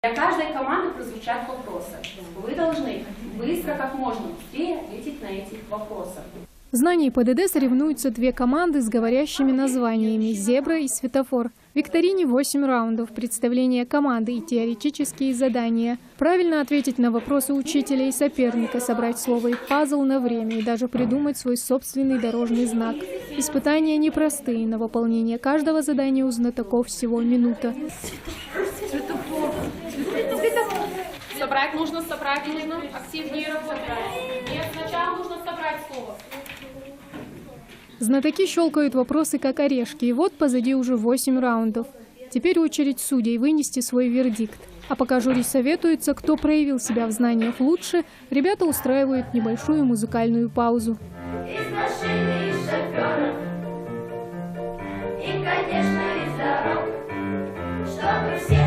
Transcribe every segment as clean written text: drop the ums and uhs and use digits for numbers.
Для каждой команды прозвучат вопросы. Вы должны быстро, как можно быстрее ответить на эти вопросы. В знании ПДД соревнуются две команды с говорящими названиями «Зебра» и «Светофор». В викторине 8 раундов, представление команды и теоретические задания. Правильно ответить на вопросы учителя и соперника, собрать слово и пазл на время и даже придумать свой собственный дорожный знак. Испытания непростые, на выполнение каждого задания у знатоков всего минута. Собрать нужно, активнее работать. Нет, сначала нужно собрать слово. Знатоки щелкают вопросы как орешки, и вот позади уже 8 раундов. Теперь очередь судей вынести свой вердикт. А пока жюри советуется, кто проявил себя в знаниях лучше, ребята устраивают небольшую музыкальную паузу. Из машины, из шофера, и, конечно, из дорог, чтобы все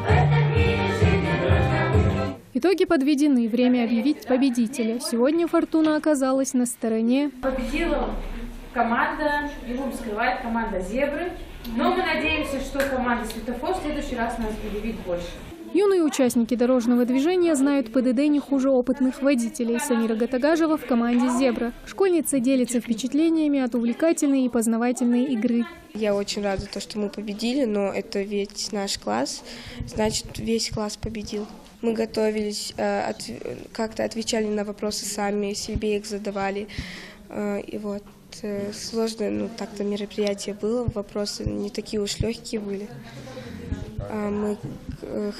в этом мире жили дружно. Итоги подведены, время объявить победителя. Сегодня фортуна оказалась на стороне. Победила команда, не будем скрывать, команда «Зебры». Но мы надеемся, что команда «Светофор» в следующий раз нас удивит больше. Юные участники дорожного движения знают ПДД не хуже опытных водителей. Самира Гатагажева в команде «Зебра». Школьница делится впечатлениями от увлекательной и познавательной игры. Я очень рада, что мы победили, но это ведь наш класс, значит, весь класс победил. Мы готовились, как-то отвечали на вопросы сами, себе их задавали. И вот сложное, так-то мероприятие было, вопросы не такие уж легкие были.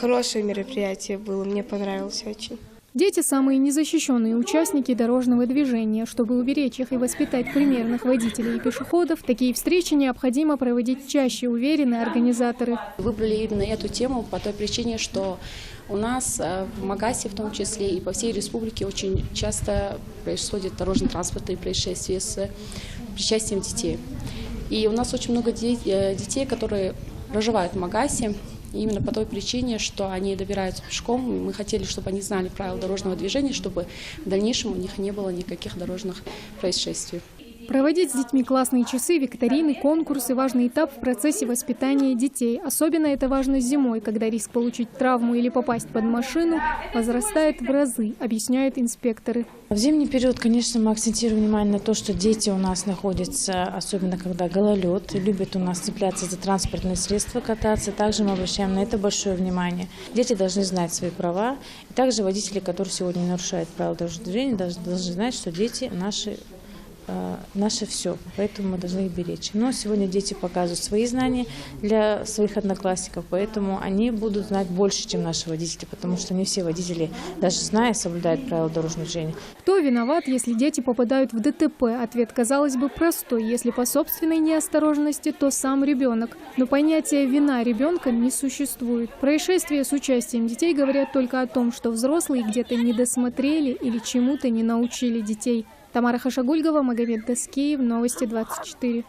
Хорошее мероприятие было, мне понравилось очень. Дети – самые незащищенные участники дорожного движения. Чтобы уберечь их и воспитать примерных водителей и пешеходов, такие встречи необходимо проводить чаще, уверены организаторы. Выбрали именно эту тему по той причине, что у нас в Магасе, в том числе и по всей республике, очень часто происходят дорожно-транспортные происшествия с причастием детей. И у нас очень много детей, которые проживают в Магасе. И именно по той причине, что они добираются пешком, мы хотели, чтобы они знали правила дорожного движения, чтобы в дальнейшем у них не было никаких дорожных происшествий. Проводить с детьми классные часы, викторины, конкурсы – важный этап в процессе воспитания детей. Особенно это важно зимой, когда риск получить травму или попасть под машину возрастает в разы, объясняют инспекторы. В зимний период, конечно, мы акцентируем внимание на то, что дети у нас находятся, особенно когда гололед, любят у нас цепляться за транспортные средства, кататься. Также мы обращаем на это большое внимание. Дети должны знать свои права. И также водители, которые сегодня нарушают правила дорожного движения, должны знать, что дети наше все, поэтому мы должны их беречь. Но сегодня дети показывают свои знания для своих одноклассников, поэтому они будут знать больше, чем наши водители, потому что не все водители, даже зная, соблюдают правила дорожного движения. Кто виноват, если дети попадают в ДТП? Ответ, казалось бы, простой. Если по собственной неосторожности, то сам ребенок. Но понятия «вина ребенка» не существует. Происшествия с участием детей говорят только о том, что взрослые где-то не досмотрели или чему-то не научили детей. Тамара Хашагульгова, Магомед Даскеев, Новости 24.